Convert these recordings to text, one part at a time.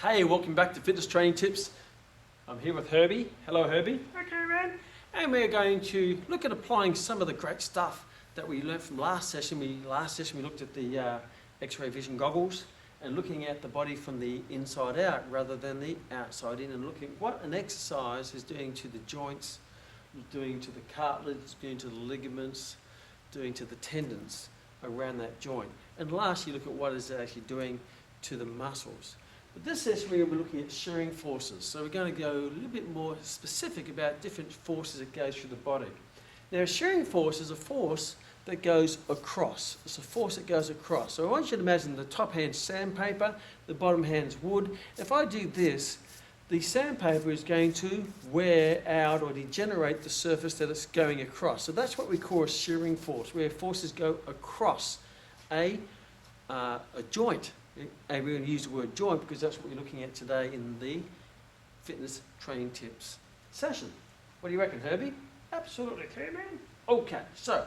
Hey, welcome back to Fitness Training Tips. I'm here with Herbie. Hello, Herbie. Okay, man. And we're going to look at applying some of the great stuff that we learned from last session. We looked at the X-ray vision goggles and looking at the body from the inside out rather than the outside in, and looking at what an exercise is doing to the joints, doing to the cartilage, doing to the ligaments, doing to the tendons around that joint. And lastly, look at what it's actually doing to the muscles. But this session we're going to be looking at shearing forces. So we're going to go a little bit more specific about different forces that go through the body. Now, a shearing force is a force that goes across. It's a force that goes across. So I want you to imagine the top hand's sandpaper, the bottom hand's wood. If I do this, the sandpaper is going to wear out or degenerate the surface that it's going across. So that's what we call a shearing force, where forces go across a joint. And we're going to use the word joint because that's what we're looking at today in the fitness training tips session. What do you reckon, Herbie? Absolutely, okay, man. Okay, so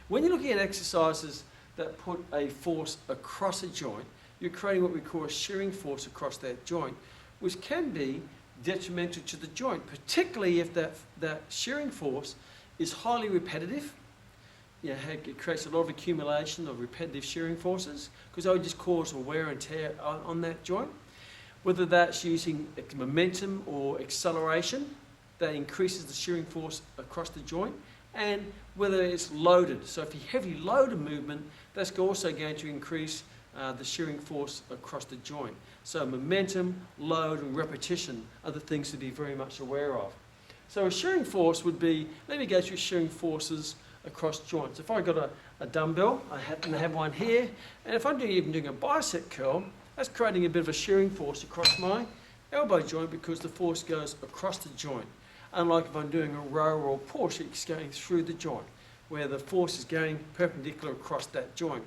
when you're looking at exercises that put a force across a joint, you're creating what we call a shearing force across that joint, which can be detrimental to the joint, particularly if that shearing force is highly repetitive. You know, it creates a lot of accumulation of repetitive shearing forces because they would just cause a wear and tear on that joint. Whether that's using momentum or acceleration, that increases the shearing force across the joint, and whether it's loaded. So if you heavily load a movement, that's also going to increase the shearing force across the joint. So momentum, load, and repetition are the things to be very much aware of. So a shearing force would be, let me go through shearing forces across joints. If I got a dumbbell, I happen to have one here, and if I'm even doing a bicep curl, that's creating a bit of a shearing force across my elbow joint because the force goes across the joint. Unlike if I'm doing a row or a push, it's going through the joint, where the force is going perpendicular across that joint.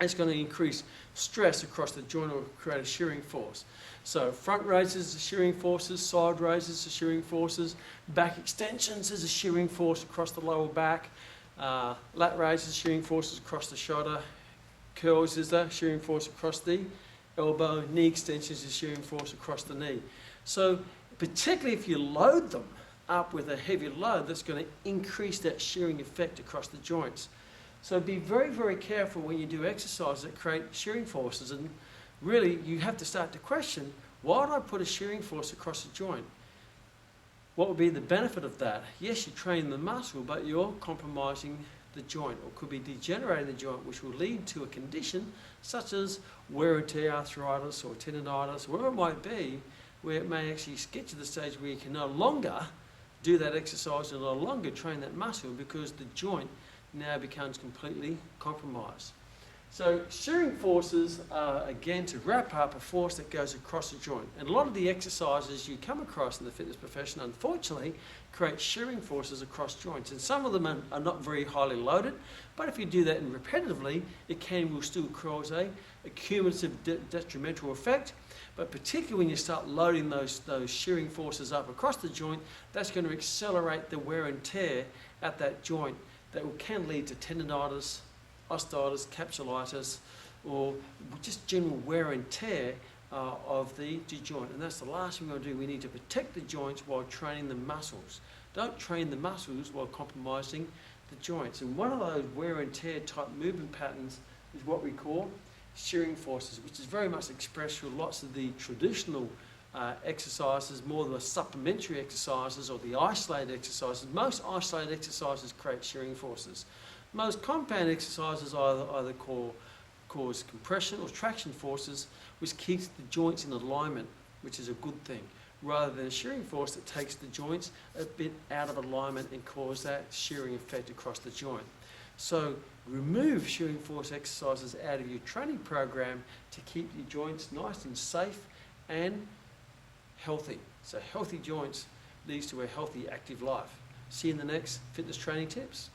It's going to increase stress across the joint or create a shearing force. So front raises are shearing forces, side raises are shearing forces, back extensions is a shearing force across the lower back, lat raises shearing forces across the shoulder, curls is a shearing force across the elbow, knee extensions is a shearing force across the knee. So particularly if you load them up with a heavy load, that's going to increase that shearing effect across the joints. So be very, very careful when you do exercises that create shearing forces, and really you have to start to question, why would I put a shearing force across a joint? What would be the benefit of that? Yes, you train the muscle, but you're compromising the joint, or could be degenerating the joint, which will lead to a condition such as wear and tear arthritis or tendonitis, whatever it might be, where it may actually get to the stage where you can no longer do that exercise and no longer train that muscle because the joint now becomes completely compromised. So shearing forces are, again, to wrap up, a force that goes across a joint. And a lot of the exercises you come across in the fitness profession, unfortunately, create shearing forces across joints. And some of them are not very highly loaded, but if you do that repetitively, it will still cause a cumulative detrimental effect. But particularly when you start loading those shearing forces up across the joint, that's going to accelerate the wear and tear at that joint that can lead to tendonitis, osteitis, capsulitis, or just general wear and tear of the joint. And that's the last thing we're going to do. We need to protect the joints while training the muscles. Don't train the muscles while compromising the joints. And one of those wear and tear type movement patterns is what we call shearing forces, which is very much expressed through lots of the traditional exercises, more the supplementary exercises or the isolated exercises. Most isolated exercises create shearing forces. Most compound exercises either cause compression or traction forces, which keeps the joints in alignment, which is a good thing, rather than a shearing force that takes the joints a bit out of alignment and cause that shearing effect across the joint. So remove shearing force exercises out of your training program to keep your joints nice and safe and healthy. So healthy joints leads to a healthy, active life. See you in the next fitness training tips.